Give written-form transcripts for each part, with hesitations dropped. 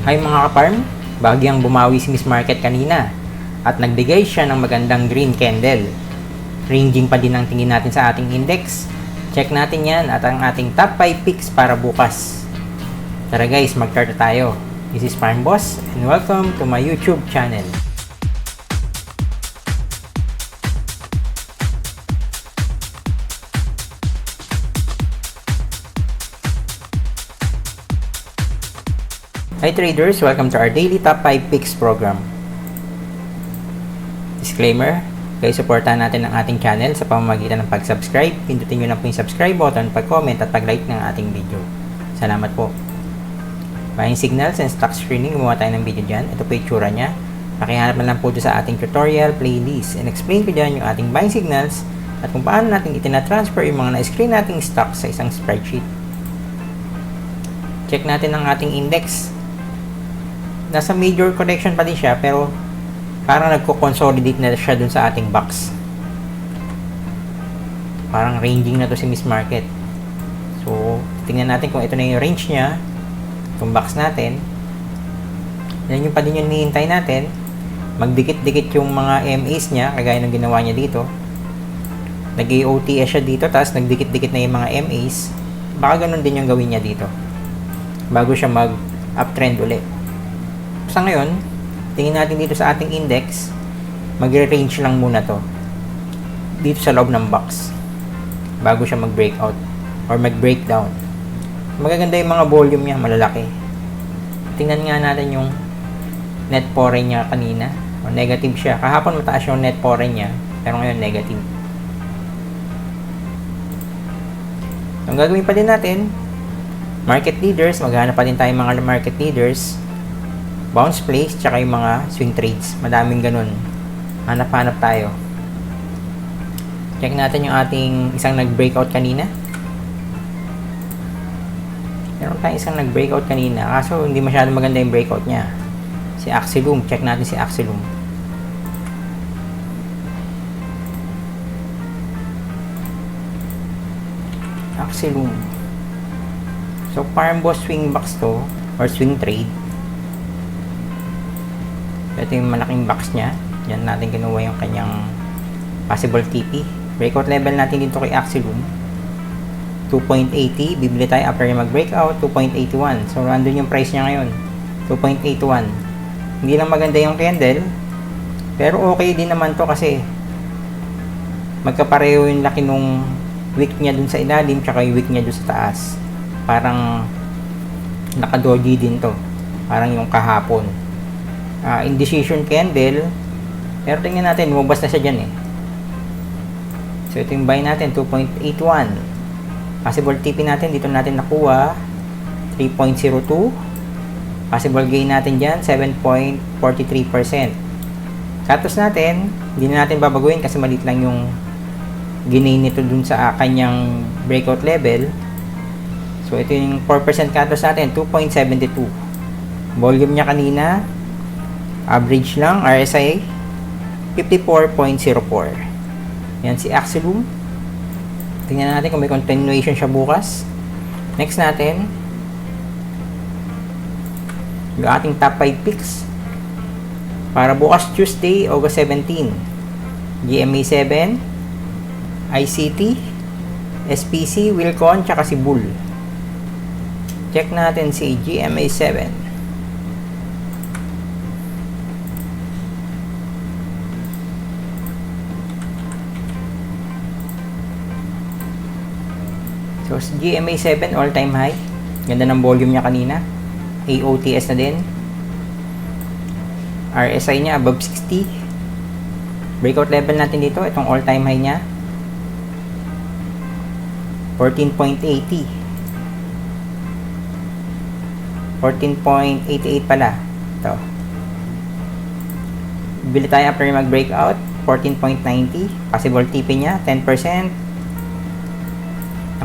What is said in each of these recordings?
Hi mga kaparm, bahagyang bumawi si Miss Market kanina at nagbigay siya ng magandang green candle. Ranging pa din ang tingin natin sa ating index. Check natin yan at ang ating top 5 picks para bukas. Tara guys, mag-start tayo. This is Farm Boss and welcome to my YouTube channel. Hi traders, welcome to our daily top 5 picks program. Disclaimer, kayo supportahan natin ang ating channel sa pamamagitan ng pag-subscribe. Pindutin nyo lang po yung subscribe button, pag-comment at pag-like ng ating video. Salamat po. Buying signals and stock screening, gumawa tayo ng video dyan. Ito po yung tsura nya. Pakihanap na lang po sa ating tutorial playlist and explain ko dyan yung ating buying signals at kung paano natin itinatransfer yung mga na-screen nating stock sa isang spreadsheet. Check natin ang ating index. Nasa major correction pa din siya pero parang nagko-consolidate na siya dun sa ating box. Parang ranging na to si Miss Market. So, tingnan natin kung ito na yung range niya. Itong box natin. Yan yung pa din yung hinihintay natin. Magdikit-dikit yung mga MAs niya kagaya ng ginawa niya dito. Nag-AOTS siya dito tapos nagdikit-dikit na yung mga MAs. Baka ganun din yung gawin niya dito bago siya mag-uptrend ulit. Sa ngayon, tingin natin dito sa ating index, magre-range lang muna to dito sa loob ng box bago siya mag-breakout or mag-breakdown. Magaganda yung mga volume niya, malalaki. Tingnan nga natin yung net foreign niya kanina. O negative siya. Kahapon mataas yung net foreign niya, pero ngayon negative. Ang gagawin pa din natin, market leaders, maghanap pa din tayo mga market leaders, bounce plays, tsaka yung mga swing trades. Madaming ganun. Hanap-hanap tayo. Check natin yung ating isang nag-breakout kanina. Meron tayong isang nag-breakout kanina. Kaso hindi masyadong maganda yung breakout niya. Si Axilum. Check natin si Axilum. Axilum. So, Farm Boss swing box to or swing trade. Ito yung malaking box niya. Diyan natin kinuha yung kanyang possible TP. Breakout level natin dito kay Axilum. 2.80. Bibili tayo after yung mag-breakout. 2.81. So, nandun yung price niya ngayon. 2.81. Hindi lang maganda yung candle. Pero okay din naman to kasi magkapareho yung laki nung wick niya dun sa ilalim tsaka yung wick niya dun sa taas. Parang nakadoji din to. Parang yung kahapon. Indecision candle, pero tingnan natin, lumabas na siya dyan eh. So ito yung buy natin, 2.81. Possible TP natin, dito natin nakuha 3.02. Possible gain natin dyan 7.43%. Cut-loss natin, hindi na natin babaguhin kasi maliit lang yung ginain nito dun sa kanyang breakout level. So ito yung 4% cut-loss natin, 2.72. Volume niya kanina average lang, RSI 54.04. Yan si Axilum. Tingnan natin kung may continuation siya bukas. Next natin yung ating top 5 picks para bukas Tuesday, August 17. GMA 7, ICT, SPC, Wilcon, tsaka si Bull. Check natin si GMA 7. So, GMA 7 all-time high. Ganda ng volume niya kanina. AOTS na din. RSI niya above 60. Breakout level natin dito. Itong all-time high niya. 14.80. 14.88 pala. Ito. Bili tayo after mag-breakout. 14.90. Possible TP niya. 10%.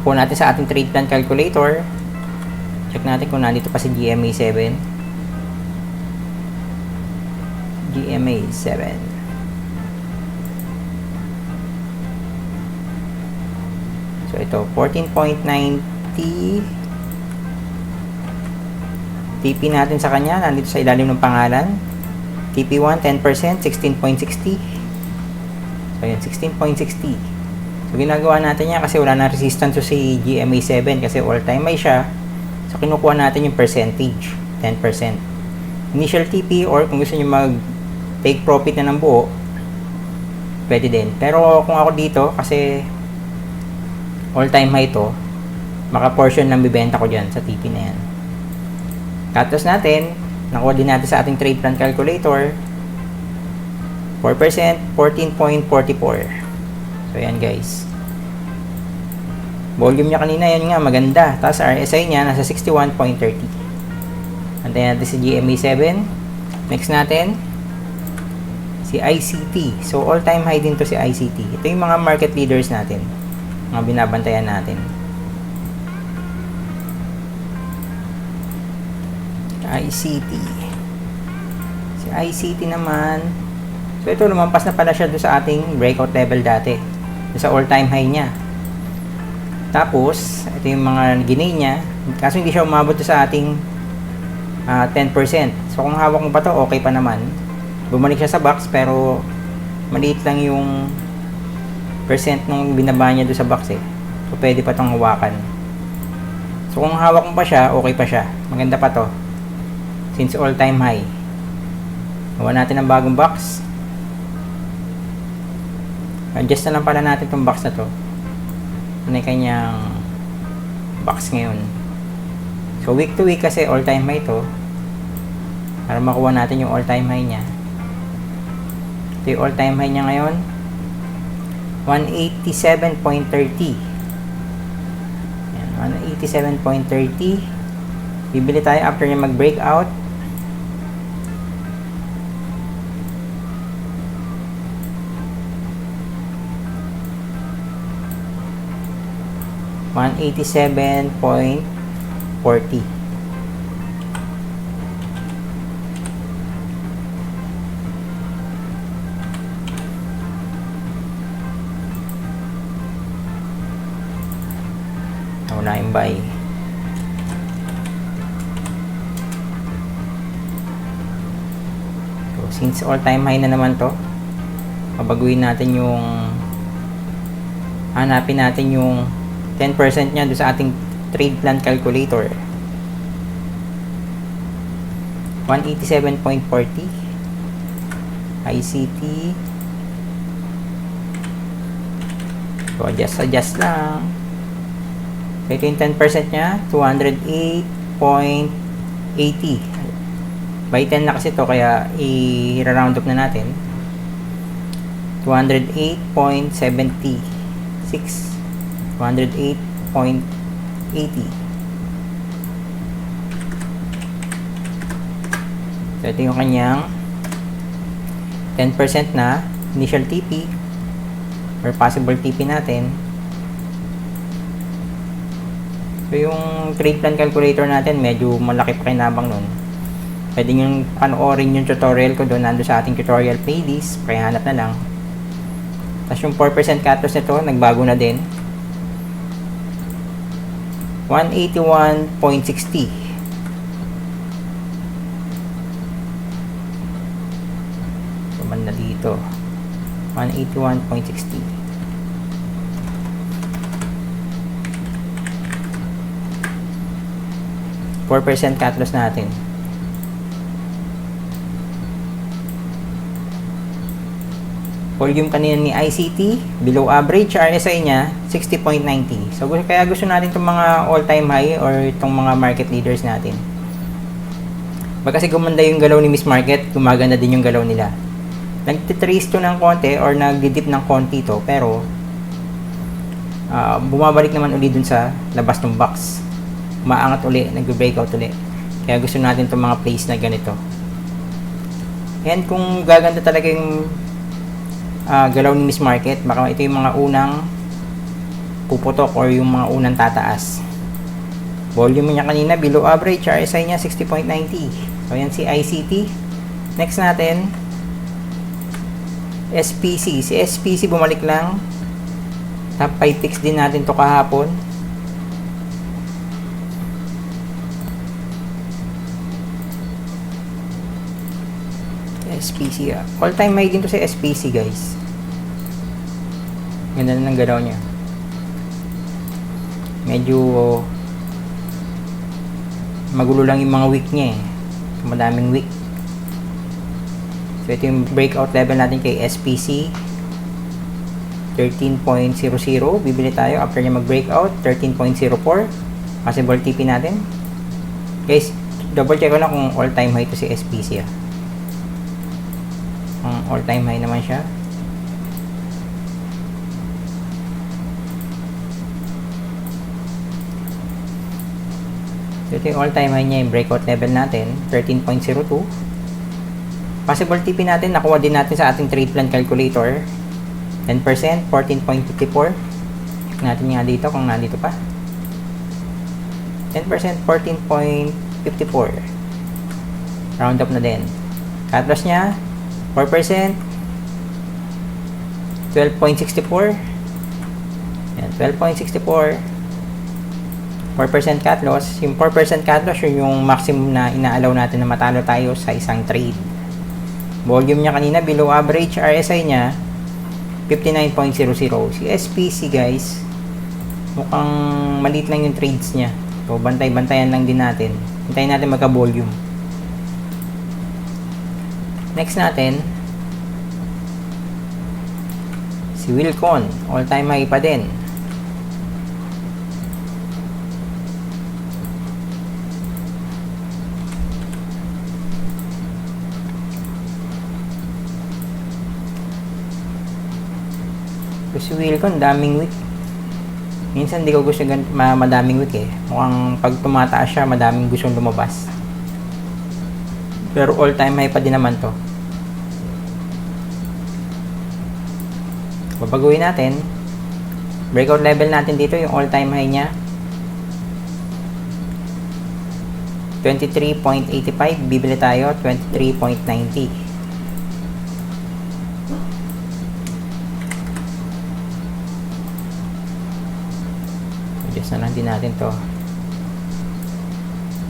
Nakuha natin sa ating trade plan calculator. Check natin kung nandito pa si GMA 7. GMA 7. So ito 14.90 TP natin sa kanya, nandito sa ilalim ng pangalan. TP1, 10%, 16.60. So, yan, 16.60. So, ginagawa natin yan kasi wala na resistance to si GMA7 kasi all-time high siya. So, kinukuha natin yung percentage, 10%. Initial TP or kung gusto nyo mag-take profit na ng buo, pwede din. Pero kung ako dito, kasi all-time high to, maka-portion ng bibenta ko dyan sa TP na yan. Cut loss natin, nakuha din natin sa ating trade plan calculator, 4%, 14.44. So, yan guys. Volume niya kanina, yan nga, maganda. Tapos RSI niya, nasa 61.30. Antayin natin si GMA7. Next natin, si ICT. So, all-time high din to si ICT. Ito yung mga market leaders natin. Mga binabantayan natin. ICT. Si ICT naman, so ito lumampas na pala siya doon sa ating breakout level dati. Doon sa all-time high niya. Tapos, ito yung mga ginay niya. Kaso hindi siya umabot sa ating 10%. So, kung hawak mo pa to, okay pa naman. Bumalik siya sa box, pero maliit lang yung percent nung binaba niya doon sa box eh. So, pwede pa tong hawakan. So, kung hawak mo pa siya, okay pa siya. Maganda pa to. Since all-time high. Gawa natin ang bagong box. Adjust na lang pala natin itong box na to. Ano yung kanyang box ngayon. So, week to week kasi all-time high to. Para makuha natin yung all-time high niya. Ito yung all-time high niya ngayon. 187.30. Yan, 187.30. Bibili tayo after niya mag-breakout. $187.40. Wala yung buy. So, since all-time high na naman to, pabaguhin natin yung hanapin natin yung 10% niya doon sa ating trade plan calculator. 187.40 ICT. So, adjust lang. So, ito yung 10% niya, 208.80. By 10 na kasi to, kaya i-round up na natin. 208.76. 108.80. So, ito yung kanyang 10% na initial TP or possible TP natin. So, yung trade plan calculator natin, medyo malaki pa kinabang nun. Pwede nyo panoorin yung tutorial ko doon. Nandun sa ating tutorial playlist. Kaya hanap na lang. Tapos yung 4% cut loss nito, nagbago na din. 181.60. So, banda dito. 181.60. %4 cut loss natin. Volume kanina ni ICT, below average. RSI niya, 60.90. So, kaya gusto natin itong mga all-time high or itong mga market leaders natin. Pag kasi gumanda yung galaw ni Miss Market, gumaganda din yung galaw nila. Nagtitrace to ng konti or nagdidip ng konti to, pero bumabalik naman uli dun sa labas ng box. Umaangat uli, nag-breakout uli. Kaya gusto natin itong mga place na ganito. And kung gaganda talaga yung galaw ni Miss Market, baka ito yung mga unang puputok or yung mga unang tataas. Volume niya kanina below average, RSI niya 60.90. So yan si ICT. Next natin SPC. Si SPC bumalik lang. Top 5 ticks din natin to kahapon. SPC. All time high din to sa SPC, guys. Ganda na ng galaw niya. Medyo magulo lang yung mga wick niya eh. Madaming wick. So ito yung breakout level natin kay SPC. 13.00. Bibili tayo after niya mag-breakout. 13.04. Possible TP natin. Guys, double check ko lang kung all time high to si SPC. All time high naman siya. So ito yung all time high niya, yung breakout level natin. 13.02. Possible TP natin, nakuha din natin sa ating trade plan calculator. 10%, 14.54. Check natin nga dito kung nandito pa. 10%, 14.54. Round up na din. Cut loss niya, 4%, 12.64. Yan, 12.64. 4% cut loss. Yung 4% cut loss, yun yung maximum na inaalaw natin na matalo tayo sa isang trade. Volume niya kanina, below average. RSI niya, 59.00. Si SPC, guys, mukhang maliit lang yung trades niya. So, bantay-bantayan lang din natin. Hintayin natin magka-volume. Next natin, si Wilcon. All time high pa din. Si Wilcon, daming wick. Minsan di ko gusto madaming wick eh. Mukhang pag tumataas siya, madaming gustong lumabas. Pero all time high pa din naman to. Babaguhin natin. Breakout level natin dito, yung all time high niya. 23.85. Bibili tayo, 23.90. Adjust na lang din natin to.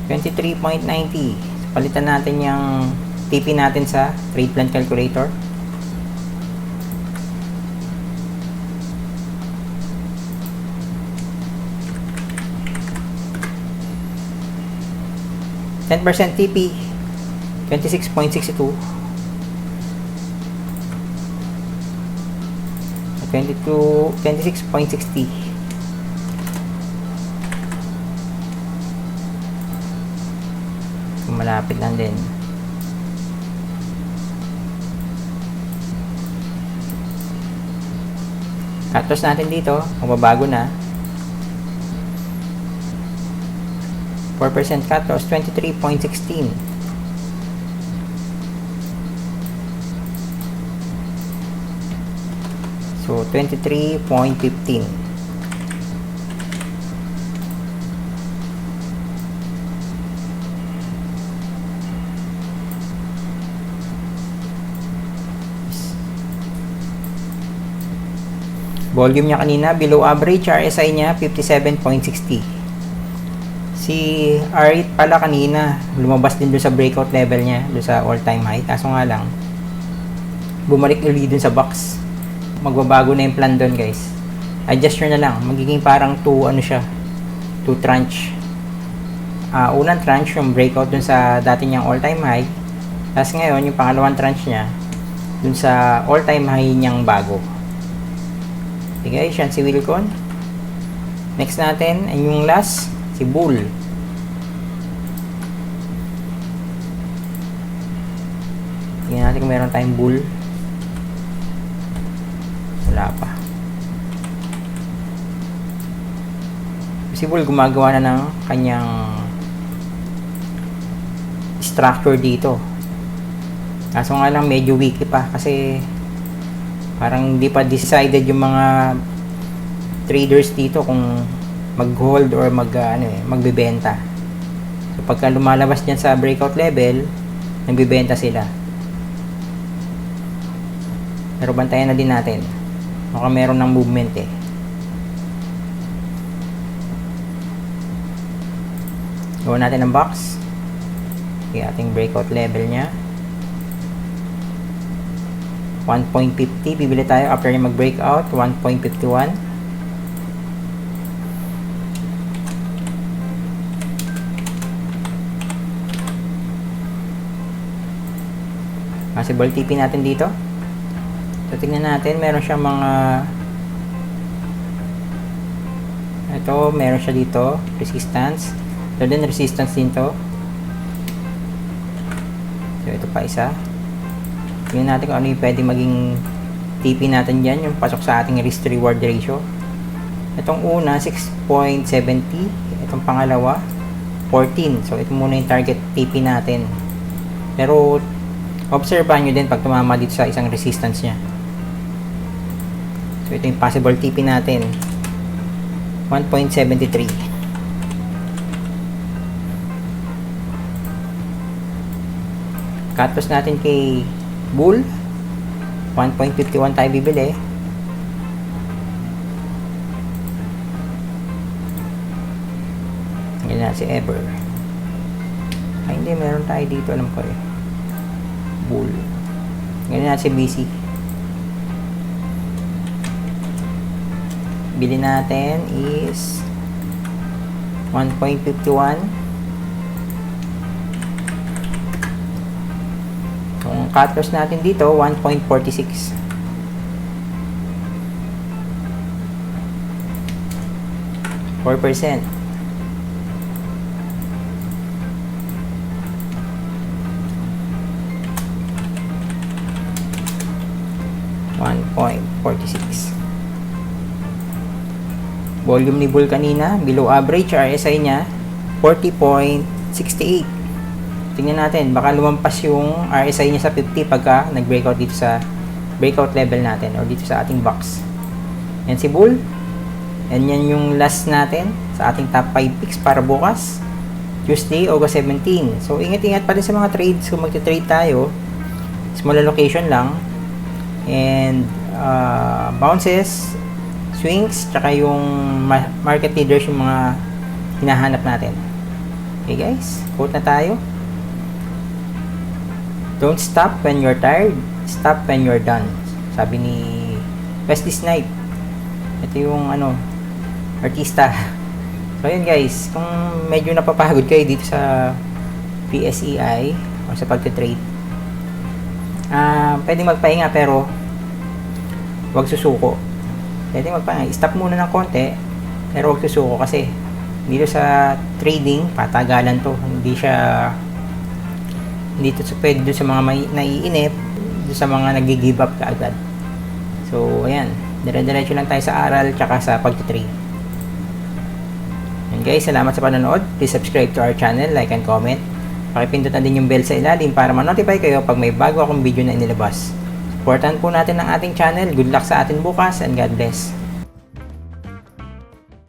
23.90. Palitan natin yung TP natin sa trade plan calculator. %, TP 26.62. 26.60. Malapit lang din. Cut loss natin dito, mababago na. 4% cut loss, 23.16. So 23.15. Volume niya kanina, below average. RSI niya, 57.60. Si R8 pala kanina, lumabas din doon sa breakout level niya, doon sa all-time high. Kaso nga lang, bumalik ulit doon sa box. Magbabago na yung plan doon, guys. Adjust nyo na lang. Magiging parang 2 tranche. Unang tranche, yung breakout doon sa dati niyang all-time high. Tapos ngayon, yung pangalawang tranche niya, doon sa all-time high niyang bago. Okay guys, yan si Wilcon. Next natin, ay yung last, si Bull. Tingnan natin kung meron tayong Bull. Wala pa. Si Bull gumagawa na ng kanyang structure dito. Kaso nga lang medyo weak pa kasi parang hindi pa decided yung mga traders dito kung mag-hold or magbebenta. So pagka lumalabas diyan sa breakout level, nagbebenta sila. Pero bantayan na din natin. Baka meron ng movement eh. Gawa natin ang box. Okay, ating breakout level niya. 1.50, bibili tayo after niya mag-breakout, 1.51. Possible TP natin dito. So, tingnan natin, meron siyang mga meron siya dito, resistance. So, din resistance din to. So, ito pa isa. Tingnan natin kung ano yung pwede maging TP natin dyan, yung pasok sa ating risk to reward ratio. Itong una, 6.70. Itong pangalawa, 14. So, ito muna yung target TP natin. Pero, obserbahan nyo din pag tumama dito sa isang resistance nya. So, ito yung possible TP natin. 1.73. Cut loss natin kay Bull. 1.51 tayo bibili. Yan na si Ever. Ay, hindi. Meron tayo dito. Alam ko eh. Bull. Ganyan natin si BC. Bili natin is 1.51. Kung cut loss natin dito, 1.46. %. 1.46. Volume ni Bull kanina, below average. RSI niya, 40.68. Tingnan natin, baka lumampas yung RSI niya sa 50 pagka nag-breakout dito sa breakout level natin or dito sa ating box. Yan si Bull. And yan yung last natin sa ating top 5 picks para bukas, Tuesday, August 17. So, ingat-ingat pa rin sa mga trades. Kung magte-trade tayo, small allocation lang. And bounces, swings, tsaka yung market leaders yung mga hinahanap natin. Okay guys, quote na tayo. Don't stop when you're tired, stop when you're done. Sabi ni Wesley Snipes. Ito yung artista. So yun guys, kung medyo napapagod kayo dito sa PSEI o sa pagte-trade, pwedeng magpahinga pero wag susuko. Pwedeng magpahinga, stop muna ng konti pero wag susuko kasi dito sa trading, patagalan to. Hindi to pwede doon sa mga naiinip, doon sa mga nag-give up kaagad. So ayan, dire-diretso lang tayo sa aral tsaka sa pagte-trade. And guys, salamat sa panonood. Please subscribe to our channel, like and comment. Pakipindot na din yung bell sa ilalim para ma-notify kayo pag may bago akong video na inilabas. Supportan po natin ang ating channel. Good luck sa atin bukas and God bless.